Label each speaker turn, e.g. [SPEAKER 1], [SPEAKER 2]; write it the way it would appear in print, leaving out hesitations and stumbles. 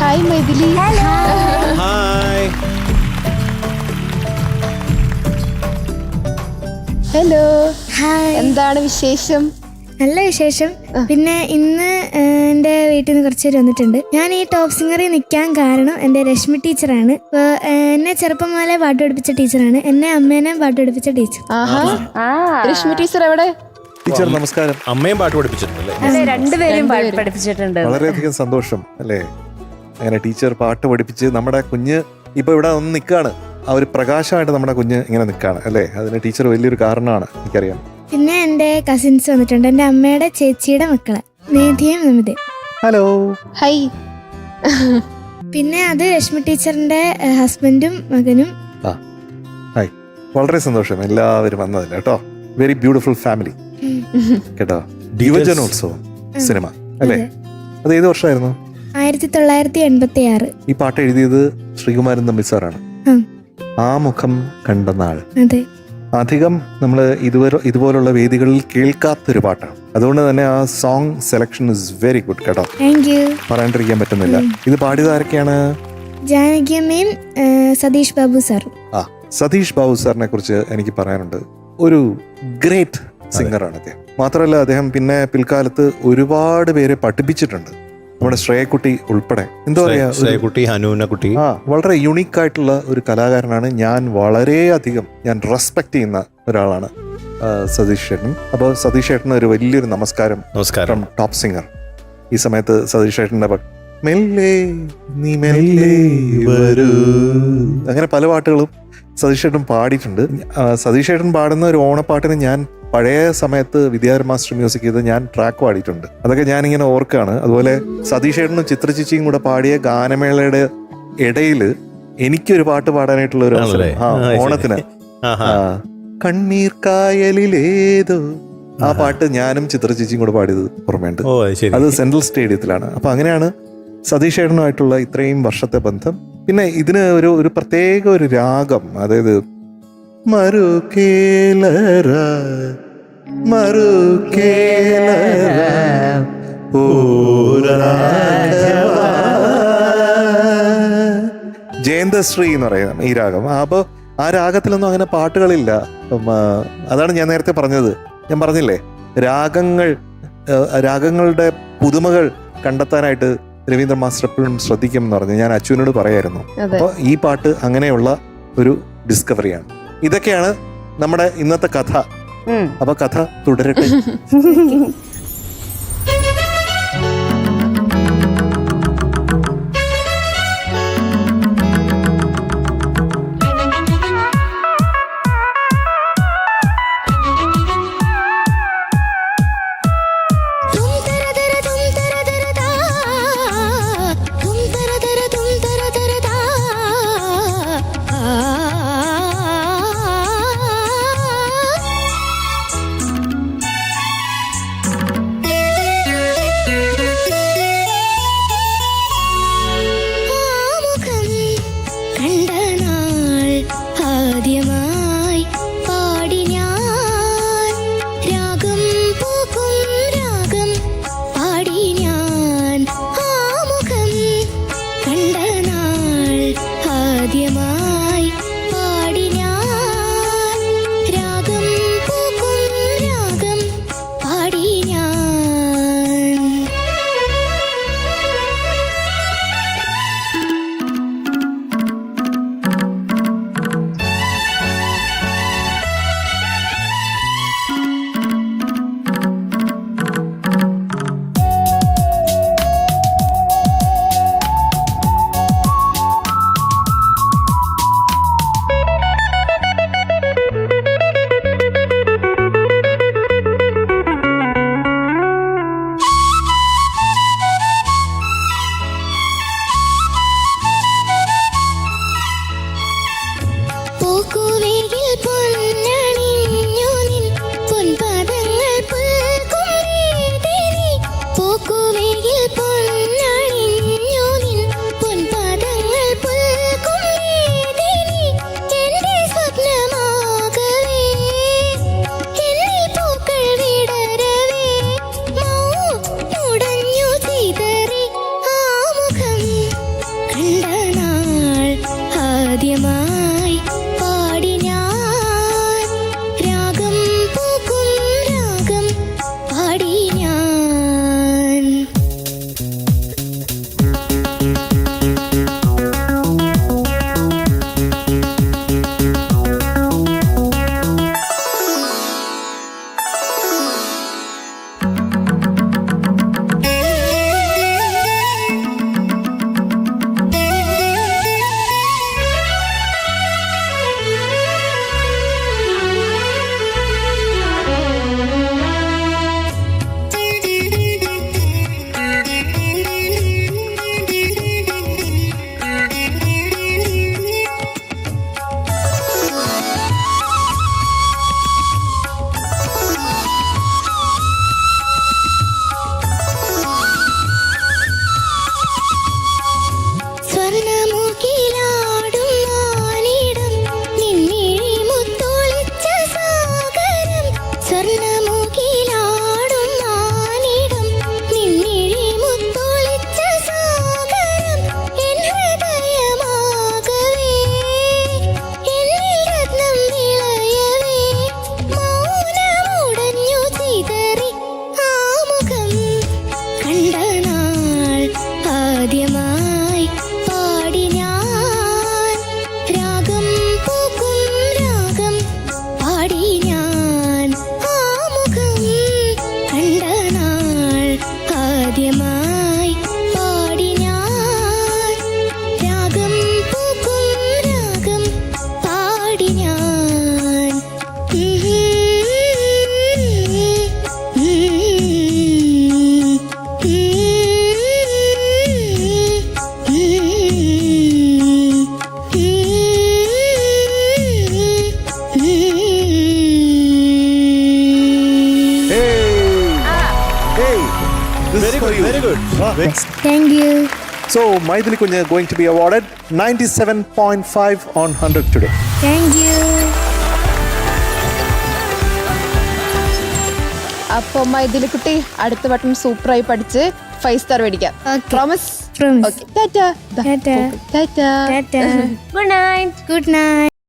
[SPEAKER 1] Hi Maithili.
[SPEAKER 2] Hi.
[SPEAKER 1] Hello.
[SPEAKER 3] Hi.
[SPEAKER 1] എന്താണ് വിശേഷം?
[SPEAKER 3] നല്ല വിശേഷം. പിന്നെ ഇന്ന് എൻ്റെ വീട്ടിൽ നിന്ന് കുറച്ച് പേര് വന്നിട്ടുണ്ട്. ഞാൻ ഈ ടോപ്പ് സിംഗറിൽ നിൽക്കാൻ കാരണം എൻ്റെ രശ്മി ടീച്ചറാണ്. എന്നെ ചെറുപ്പം മുതലേ പാട്ട് പഠിപ്പിച്ച ടീച്ചറാണ്. എന്നെ അമ്മേനെയും പാട്ട് പഠിപ്പിച്ച ടീച്ചർ.
[SPEAKER 1] രശ്മി ടീച്ചർ എവിടെ?
[SPEAKER 4] ടീച്ചർ നമസ്കാരം.
[SPEAKER 2] അമ്മയും പാട്ട് പഠിപ്പിച്ചിട്ടുണ്ടല്ലേ?
[SPEAKER 5] രണ്ടുപേരും പഠിപ്പിച്ചിട്ടുണ്ട്.
[SPEAKER 4] വളരെയധികം സന്തോഷം അല്ലേ, അങ്ങനെ ടീച്ചർ പാട്ട് പഠിപ്പിച്ച് നമ്മുടെ കുഞ്ഞ് ഇപ്പൊ ഇവിടെ ഒന്ന് നിൽക്കാണ്. ആ ഒരു പ്രകാശമായിട്ട് നമ്മുടെ കുഞ്ഞ് ഇങ്ങനെ നിൽക്കാണ് അല്ലേ. അതിന് ടീച്ചർ വലിയൊരു കാരണമാണ്, എനിക്കറിയാം.
[SPEAKER 3] പിന്നെ എൻ്റെ കസിൻസ് വന്നിട്ടുണ്ട്. എൻ്റെ അമ്മയുടെ ചേച്ചിയുടെ മക്കളെ നേധിയും നമിതയും.
[SPEAKER 4] ഹലോ.
[SPEAKER 1] ഹായ്.
[SPEAKER 3] പിന്നെ അത് രശ്മി ടീച്ചറിന്റെ ഹസ്ബൻഡും മകനും.
[SPEAKER 4] ഹായ്. വളരെ സന്തോഷം എല്ലാവരും വന്നതിൽ കേട്ടോ. വെരി ബ്യൂട്ടിഫുൾ ഫാമിലി കേട്ടോ. യുവജനോത്സവം സിനിമ അല്ലേ? അത് ഏത് വർഷമായിരുന്നു?
[SPEAKER 3] 1986.
[SPEAKER 4] ഈ പാട്ട് എഴുതിയത് ശ്രീകുമാരൻ തമ്പി സാറാണ്. ആ മുഖം കണ്ട നാൾ.
[SPEAKER 3] അതെ.
[SPEAKER 4] അധികം നമ്മൾ ഇതുപോലുള്ള വേദികളിൽ കേൾക്കാത്തൊരു പാട്ടാണ്. അതുകൊണ്ട് തന്നെ ആ song selection is very good കേട്ടോ.
[SPEAKER 3] Thank you.
[SPEAKER 4] പറയാണ്ടിരിക്കാൻ പറ്റുന്നില്ല. ഇത് പാടിയത് ആരൊക്കെയാണ്?
[SPEAKER 3] ജാനകിയമ്മയും സതീഷ് ബാബു സാറും.
[SPEAKER 4] സതീഷ് ബാബു സാറിനെ കുറിച്ച് എനിക്ക് പറയാനുണ്ട്. ഒരു ഗ്രേറ്റ് സിംഗറാണ് അദ്ദേഹം. മാത്രമല്ല അദ്ദേഹം പിന്നെ പിൽക്കാലത്ത് ഒരുപാട് പേരെ പഠിപ്പിച്ചിട്ടുണ്ട്. നമ്മുടെ ശ്രേയക്കുട്ടി ഉൾപ്പെടെ. എന്താ പറയാ,
[SPEAKER 2] ശ്രേയക്കുട്ടി, ഹനൂനക്കുട്ടി.
[SPEAKER 4] വളരെ യുണീക്ക് ആയിട്ടുള്ള ഒരു കലാകാരനാണ്. ഞാൻ റെസ്പെക്ട് ചെയ്യുന്ന ഒരാളാണ് സതീഷ് ചേട്ടൻ. അപ്പോൾ സതീഷ് ചേട്ടന് ഒരു വലിയൊരു നമസ്കാരം.
[SPEAKER 2] നമസ്കാരം.
[SPEAKER 4] Top singer. ഈ സമയത്ത് സതീഷ് ചേട്ടൻ്റെ മെല്ലെ നീ മെല്ലെ വരൂ, അങ്ങനെ പല പാട്ടുകളും സതീഷ് ചേട്ടൻ പാടിയിട്ടുണ്ട്. സതീഷ് ചേട്ടൻ പാടുന്ന ഒരു ഓണപ്പാട്ടിന് ഞാൻ പഴയ സമയത്ത് വിദ്യാധരൻ മാസ്റ്റർ മ്യൂസിക് ചെയ്ത് ഞാൻ ട്രാക്ക് പാടിയിട്ടുണ്ട്. അതൊക്കെ ഞാനിങ്ങനെ ഓർക്കാണ്. അതുപോലെ സതീഷ് ചേട്ടനും ചിത്രചേച്ചിയും കൂടെ പാടിയ ഗാനമേളയുടെ ഇടയിൽ എനിക്കൊരു പാട്ട് പാടാനായിട്ടുള്ള ഒരു അവസരം ഓണത്തിന്. കണ്ണീർ കായലിലേതോ, ആ പാട്ട് ഞാനും ചിത്രചേച്ചിയും കൂടെ പാടിയത് ഓർമ്മയുണ്ട്. അത് സെൻട്രൽ സ്റ്റേഡിയത്തിലാണ്. അപ്പൊ അങ്ങനെയാണ് സതീഷ് ചേട്ടനുമായിട്ടുള്ള ഇത്രയും വർഷത്തെ ബന്ധം. പിന്നെ ഇതിന് ഒരു പ്രത്യേക ഒരു രാഗം, അതായത് മറുകേലറ മറുകേലറ ഓ രാഘവ, ജയന്തശ്രീ എന്ന് പറയുന്ന ഈ രാഗം. അപ്പോൾ ആ രാഗത്തിലൊന്നും അങ്ങനെ പാട്ടുകളില്ല. അതാണ് ഞാൻ നേരത്തെ പറഞ്ഞത്. ഞാൻ പറഞ്ഞില്ലേ, രാഗങ്ങളുടെ പുതുമകൾ കണ്ടെത്താനായിട്ട് രവീന്ദ്ര മാസ്റ്റർ എപ്പോഴും ശ്രദ്ധിക്കും എന്ന് പറഞ്ഞു ഞാൻ അച്ഛനോട് പറയായിരുന്നു. അപ്പോൾ ഈ പാട്ട് അങ്ങനെയുള്ള ഒരു ഡിസ്കവറിയാണ്. ഇതൊക്കെയാണ് നമ്മുടെ ഇന്നത്തെ കഥ. അപ്പൊ കഥ തുടരട്ടെ. Hey, this
[SPEAKER 2] Very
[SPEAKER 4] is for
[SPEAKER 2] good,
[SPEAKER 4] you.
[SPEAKER 2] very good.
[SPEAKER 3] Thank you.
[SPEAKER 4] So, Maithili Kunya going to be awarded 97.5 on 100 today.
[SPEAKER 3] Thank you.
[SPEAKER 1] അപ്പൊ മൈഥിലി കുട്ടി അടുത്ത വട്ടം സൂപ്പറായി പഠിച്ച് 5 സ്റ്റാർ മേടിക്കാം.
[SPEAKER 3] Okay.
[SPEAKER 1] Promise?
[SPEAKER 3] Promise.
[SPEAKER 1] Okay Tata.
[SPEAKER 3] Tata.
[SPEAKER 1] Tata.
[SPEAKER 3] Tata.
[SPEAKER 5] Good night.
[SPEAKER 3] Good night.